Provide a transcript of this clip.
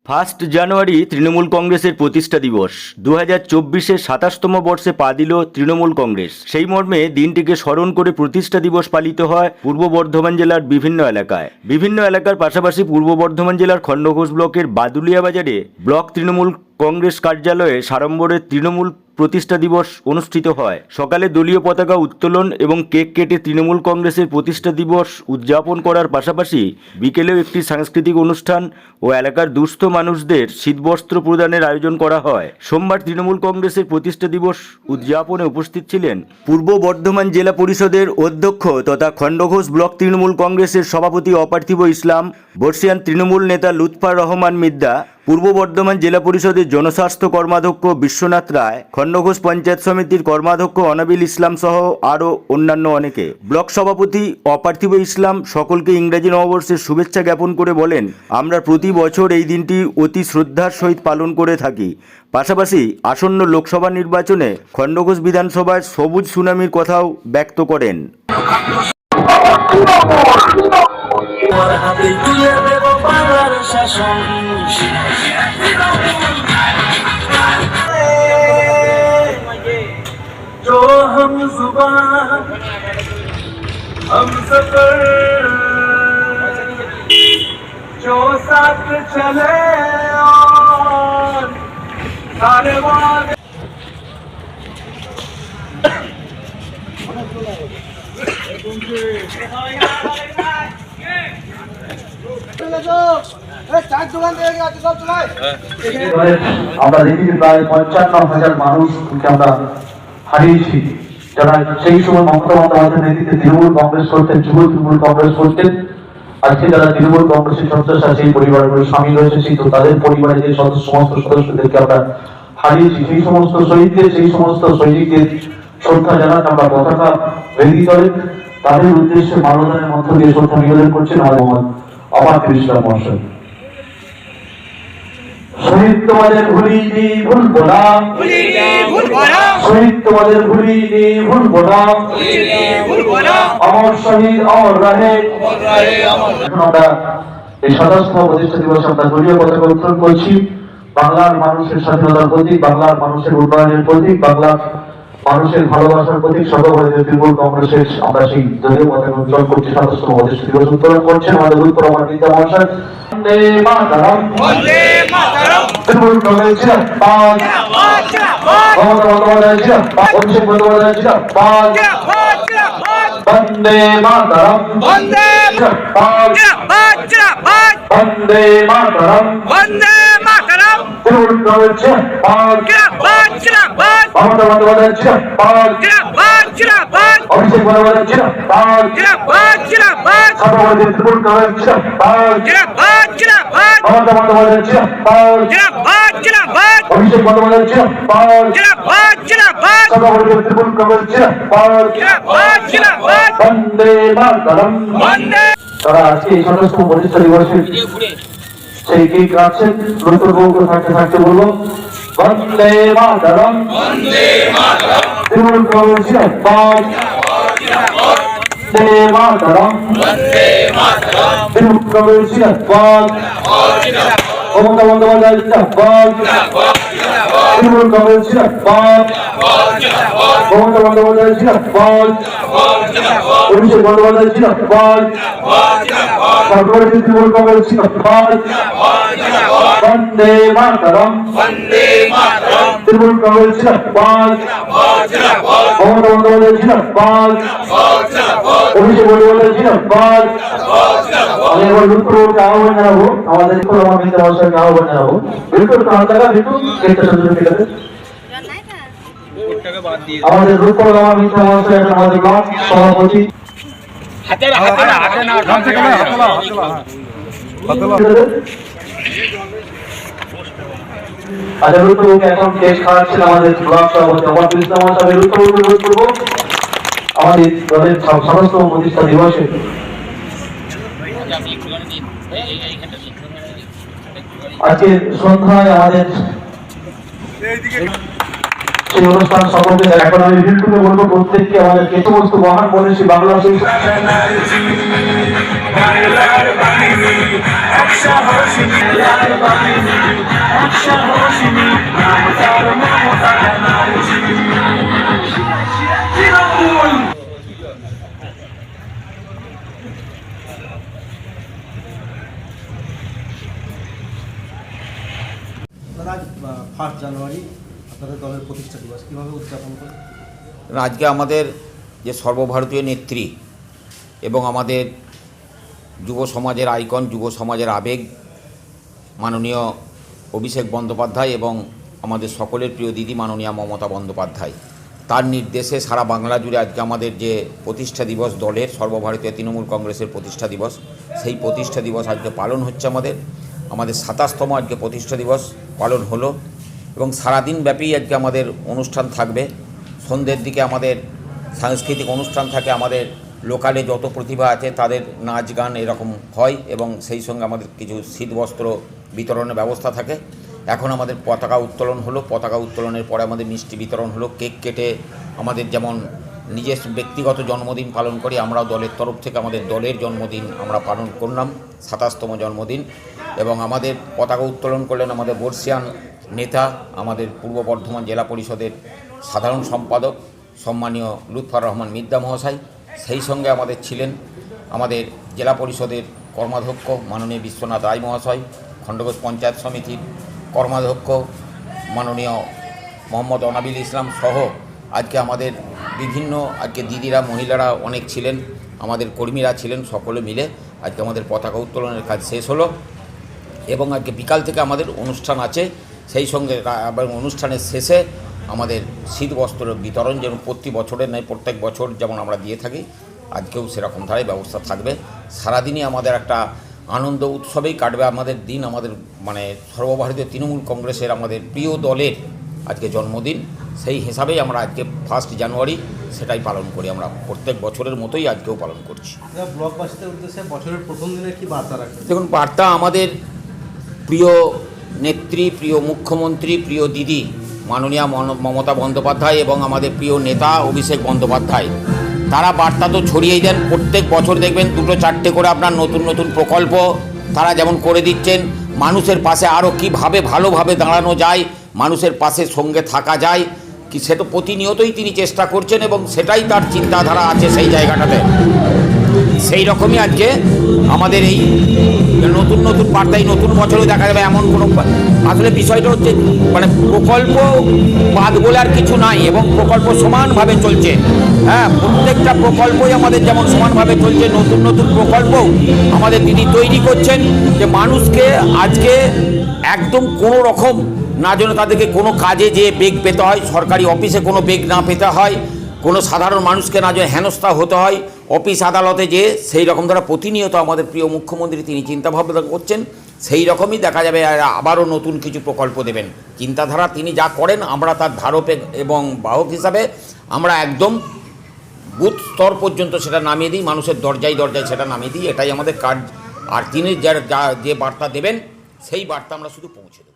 First January Trinamool কংগ্রেসের প্রতিষ্ঠা দিবস 2024-এর 27তম বর্ষে পা দিল তৃণমূল কংগ্রেস। সেই মর্মে দিনটিকে স্মরণ করে প্রতিষ্ঠা দিবস পালিত হয় পূর্ব বর্ধমান জেলার বিভিন্ন এলাকার পাশাপাশি পূর্ব বর্ধমান জেলার খণ্ডঘোষ ব্লকের বাদুলিয়া বাজারে ব্লক তৃণমূল কংগ্রেস কার্যালয়ে সাড়ম্বরে তৃণমূল প্রতিষ্ঠা দিবস অনুষ্ঠিত হয়। সকালে দলীয় পতাকা উত্তোলন এবং কেক কেটে তৃণমূল কংগ্রেসের প্রতিষ্ঠা দিবস উদযাপন করার পাশাপাশি বিকেলেও একটি সাংস্কৃতিক অনুষ্ঠান ও এলাকার দুস্থ মানুষদের শীতবস্ত্র প্রদানের আয়োজন করা হয়। সোমবার তৃণমূল কংগ্রেসের প্রতিষ্ঠা দিবস উদযাপনে উপস্থিত ছিলেন পূর্ব বর্ধমান জেলা পরিষদের অধ্যক্ষ তথা খণ্ডঘোষ ব্লক তৃণমূল কংগ্রেসের সভাপতি অপার্থিব ইসলাম, বর্ষিয়ান তৃণমূল নেতা লুৎফার রহমান মিদ্দা, পূর্ব বর্ধমান জেলা পরিষদের জনস্বাস্থ্য কর্মাধ্যক্ষ বিশ্বনাথ রায়, খণ্ডঘোষ পঞ্চায়েত সমিতির কর্মাধ্যক্ষ অনাবিল ইসলাম সহ আরও অন্যান্য অনেকে। ব্লক সভাপতি অপার্থিব ইসলাম সকলকে ইংরেজি নববর্ষের শুভেচ্ছা জ্ঞাপন করে বলেন, আমরা প্রতি বছর এই দিনটি অতি শ্রদ্ধার সহিত পালন করে থাকি। পাশাপাশি আসন্ন লোকসভা নির্বাচনে খণ্ডঘোষ বিধানসভায় সবুজ সুনামির কথাও ব্যক্ত করেন। जो हम जुबान हम सफर जो साथ चले और सारे वादे আমরা দেখি প্রায় 55,000 মানুষকে আমরা হারিয়েছি, যারা সেই সময় মমতা বন্দ্যোপাধ্যায়ের নেতৃত্বে তৃণমূল কংগ্রেস করতেন, যুব তৃণমূল কংগ্রেস করতেন। আজকে যারা তৃণমূল কংগ্রেসের সদস্য সেই পরিবারগুলো সামিল হয়েছে, সেই তো তাদের পরিবারের যে সমস্ত সদস্যদেরকে আমরা হারিয়েছি, সেই সমস্ত শহীদদের, সেই সমস্ত সৈনিকদের শ্রদ্ধা জানাতে আমরা পতাকা বেঁধে ধরে তাদের উদ্দেশ্যে মানবদানের মধ্য দিয়ে শ্রদ্ধা নিবেদন করছেন আমার মোহাম্মদ অপার্থিব ইসলাম মহাশয়। শহীদ তোমাদের ভুলিনি ভুলবো না, শহীদ তোমাদের ভুলিনি ভুলবো না, অমর শহীদ অমর রাহে। এখন আমরা এই 27তম প্রতিষ্ঠা দিবসে আমরা দলীয় পতাকা উত্তোলন করছি। বাংলার মানুষের স্বাধীনতার প্রতীক, বাংলার মানুষের উন্নয়নের প্রতীক, বাংলার মানুষের ভালোবাসার প্রতীক সর্বভারতীয় তৃণমূল কংগ্রেসের আমরা সেই দলীয় পতাকা উত্তোলন করছি। 27তম প্রতিষ্ঠা দিবস উত্তোলন করছেন আমাদের লুৎফর রহমান মিদ্দা মহাশয়। বন্দে মাতরম, বন্দে মাতরম, তৃণমূল কংগ্রেস জিন্দাবাদ, মমতা বন্দ্যোপাধ্যায় জিন্দাবাদ, অভিষেক বন্দ্যোপাধ্যায় জিন্দাবাদ, বন্দে মাতরম, বন্দে মাতরম, বন্দে মাতরম, বন্দে মাতরম, তৃণমূল কংগ্রেস জিন্দাবাদ, মমতা বন্দ্যোপাধ্যায় জিন্দাবাদ, অভিষেক বন্দ্যোপাধ্যায় জিন্দাবাদ, সর্বভারতীয় তৃণমূল কংগ্রেস জিন্দাবাদ, মমতা বন্দ্যোপাধ্যায় জিন্দাবাদ, অভিষেক বন্দ্যোপাধ্যায় জিন্দাবাদ, সর্বভারতীয় তৃণমূল কংগ্রেস জিন্দাবাদ, বন্দে মাতরম। তারা আজকে এই 27তম প্রতিষ্ঠা দিবসে সেই কেক কাটছেন। লুৎফর বাবুকে থাকতে থাকতে বলবো, বন্দে মাতরম, বন্দে মাতরম, তৃণমূল কংগ্রেস জিন্দাবাদ, বন্দে মাতরম, বন্দে মাতরম, তৃণমূল কংগ্রেস জিন্দাবাদ, মমতা বন্দ্যোপাধ্যায় জিন্দাবাদ, তৃণমূল কংগ্রেস জিন্দাবাদ, মমতা বন্দ্যোপাধ্যায় জিন্দাবাদ, অভিষেক বন্দ্যোপাধ্যায় জিন্দাবাদ, সর্বভারতীয় তৃণমূল কংগ্রেস জিন্দাবাদ, বন্দে মাতরম, বন্দে মাতরম, তৃণমূল কংগ্রেস জিন্দাবাদ, মমতা বন্দ্যোপাধ্যায় জিন্দাবাদ, অভিষেক বন্দ্যোপাধ্যায় জিন্দাবাদ। আমি এবার লুৎফরকে আহ্বান জানাবো, আমাদের লুৎফর মিদ্দা মহাশয়কে আহ্বান জানাবো। বিলকুল কাঁটাকা বিলকুল কেটে সুন্দর কেটে আমাদের লুৎফর মিদ্দা মহাশয় আমাদের ব্লক সভাপতি। আচ্ছা, লুৎফরকে এখন কেক খাওয়াচ্ছেন আমাদের ব্লক সভাপতি অপার্থিব ইসলাম মহাশয়। লুৎফরকে অনুরোধ করবো আমাদের দলের 27তম প্রতিষ্ঠা দিবসে আজকে সন্ধ্যায় আমাদের সেই অনুষ্ঠান সকলকে এখন আমি বিলকুল বলবো প্রত্যেককে আমাদের যে সমস্ত মহান মনীষী বাংলা লাল বাহিনী এক সাহসিনী লাল বাহিনী এক সাহসিনী নাম তার মমতা ব্যানার্জি তৃণমূল আজ 1 জানুয়ারি আপনাদের দলের প্রতিষ্ঠা দিবস কীভাবে উদযাপন করেন? আজকে আমাদের যে সর্বভারতীয় নেত্রী এবং আমাদের যুব সমাজের আইকন, যুব সমাজের আবেগ মাননীয় অভিষেক বন্দ্যোপাধ্যায় এবং আমাদের সকলের প্রিয় দিদি মাননীয়া মমতা বন্দ্যোপাধ্যায়, তার নির্দেশে সারা বাংলা জুড়ে আজকে আমাদের যে প্রতিষ্ঠা দিবস দলের, সর্বভারতীয় তৃণমূল কংগ্রেসের প্রতিষ্ঠা দিবস, সেই প্রতিষ্ঠা দিবস আজকে পালন হচ্ছে। আমাদের 27তম আজকে প্রতিষ্ঠা দিবস পালন হলো এবং সারাদিন ব্যাপী আজকে আমাদের অনুষ্ঠান থাকবে। সন্ধ্যের দিকে আমাদের সাংস্কৃতিক অনুষ্ঠান থাকে, আমাদের লোকালে যত প্রতিভা আছে তাদের নাচ গান এরকম হয় এবং সেই সঙ্গে আমাদের কিছু শীতবস্ত্র বিতরণের ব্যবস্থা থাকে। এখন আমাদের পতাকা উত্তোলন হলো, পতাকা উত্তোলনের পরে আমাদের মিষ্টি বিতরণ হলো, কেক কেটে আমাদের যেমন নিজের ব্যক্তিগত জন্মদিন পালন করি, আমরাও দলের তরফ থেকে আমাদের দলের জন্মদিন আমরা পালন করলাম, 27তম জন্মদিন। এবং আমাদের পতাকা উত্তোলন করলেন আমাদের বর্ষিয়ান নেতা, আমাদের পূর্ব বর্ধমান জেলা পরিষদের সাধারণ সম্পাদক সম্মানীয় লুৎফর রহমান মিদ্দা মহাশয়। সেই সঙ্গে আমাদের ছিলেন আমাদের জেলা পরিষদের কর্মাধ্যক্ষ মাননীয় বিশ্বনাথ রায় মহাশয়, খণ্ডঘোষ পঞ্চায়েত সমিতির কর্মাধ্যক্ষ মাননীয় মোহাম্মদ অনাবিল ইসলাম সহ আজকে আমাদের বিভিন্ন আজকে দিদিরা, মহিলারা অনেক ছিলেন, আমাদের কর্মীরা ছিলেন, সকলে মিলে আজকে আমাদের পতাকা উত্তোলনের কাজ শেষ হলো এবং আজকে বিকাল থেকে আমাদের অনুষ্ঠান আছে। সেই সঙ্গে অনুষ্ঠানের শেষে আমাদের শীতবস্ত্র বিতরণ, যেমন প্রতি বছরের নয় প্রত্যেক বছর যেমন আমরা দিয়ে থাকি, আজকেও সেরকম ধারায় ব্যবস্থা থাকবে। সারাদিনই আমাদের একটা আনন্দ উৎসবেই কাটবে আমাদের দিন। আমাদের সর্বভারতীয় তৃণমূল কংগ্রেসের আমাদের প্রিয় দলের আজকে জন্মদিন, সেই হিসাবেই আমরা আজকে 1 জানুয়ারি সেটাই পালন করি। আমরা প্রত্যেক বছরের মতোই আজকেও পালন করছি। ব্লকবাসীদের উদ্দেশ্যে বছরের প্রথম দিনে কি বার্তা রাখবেন? দেখুন, বার্তা আমাদের প্রিয় নেত্রী, প্রিয় মুখ্যমন্ত্রী, প্রিয় দিদি মাননীয়া মমতা বন্দ্যোপাধ্যায় এবং আমাদের প্রিয় নেতা অভিষেক বন্দ্যোপাধ্যায়, তারা বার্তা তো ছড়িয়েই দেন। প্রত্যেক বছর দেখবেন 2-4টে করে আপনার নতুন নতুন প্রকল্প তারা যেমন করে দিচ্ছেন, মানুষের পাশে আরও কীভাবে ভালোভাবে দাঁড়ানো যায়, মানুষের পাশে সঙ্গে থাকা যায় কি, সে তো প্রতিনিয়তই তিনি চেষ্টা করছেন এবং সেটাই তার চিন্তাধারা আছে সেই জায়গাটাতে। সেই রকমই আজকে আমাদের এই নতুন নতুন বার্তায় নতুন বছরে দেখা যাবে এমন কোনো, আসলে বিষয়টা হচ্ছে প্রকল্প বাদ বলে আর কিছু নাই এবং প্রকল্প সমানভাবে চলছে। হ্যাঁ, প্রত্যেকটা প্রকল্পই আমাদের যেমন সমানভাবে চলছে, নতুন নতুন প্রকল্প আমাদের দিদি তৈরি করছেন যে মানুষকে আজকে একদম কোনো রকম না যেন তাদেরকে কোনো কাজে যে বেগ পেতে হয়, সরকারি অফিসে কোনো বেগ না পেতে হয়, কোনো সাধারণ মানুষকে না যেন হেনস্থা হতে হয় অফিস আদালতে যে, সেই রকম দ্বারা প্রতিনিয়ত আমাদের প্রিয় মুখ্যমন্ত্রী তিনি চিন্তাভাবনা করছেন। সেই রকমই দেখা যাবে আবারও নতুন কিছু প্রকল্প দেবেন। চিন্তাধারা তিনি যা করেন আমরা তার ধারক এবং বাহক হিসাবে আমরা একদম বুথ স্তর পর্যন্ত সেটা নামিয়ে দিই, মানুষের দরজায় দরজায় সেটা নামিয়ে দিই, এটাই আমাদের কাজ। আর তিনি যে বার্তা দেবেন সেই বার্তা আমরা শুধু পৌঁছে দেব।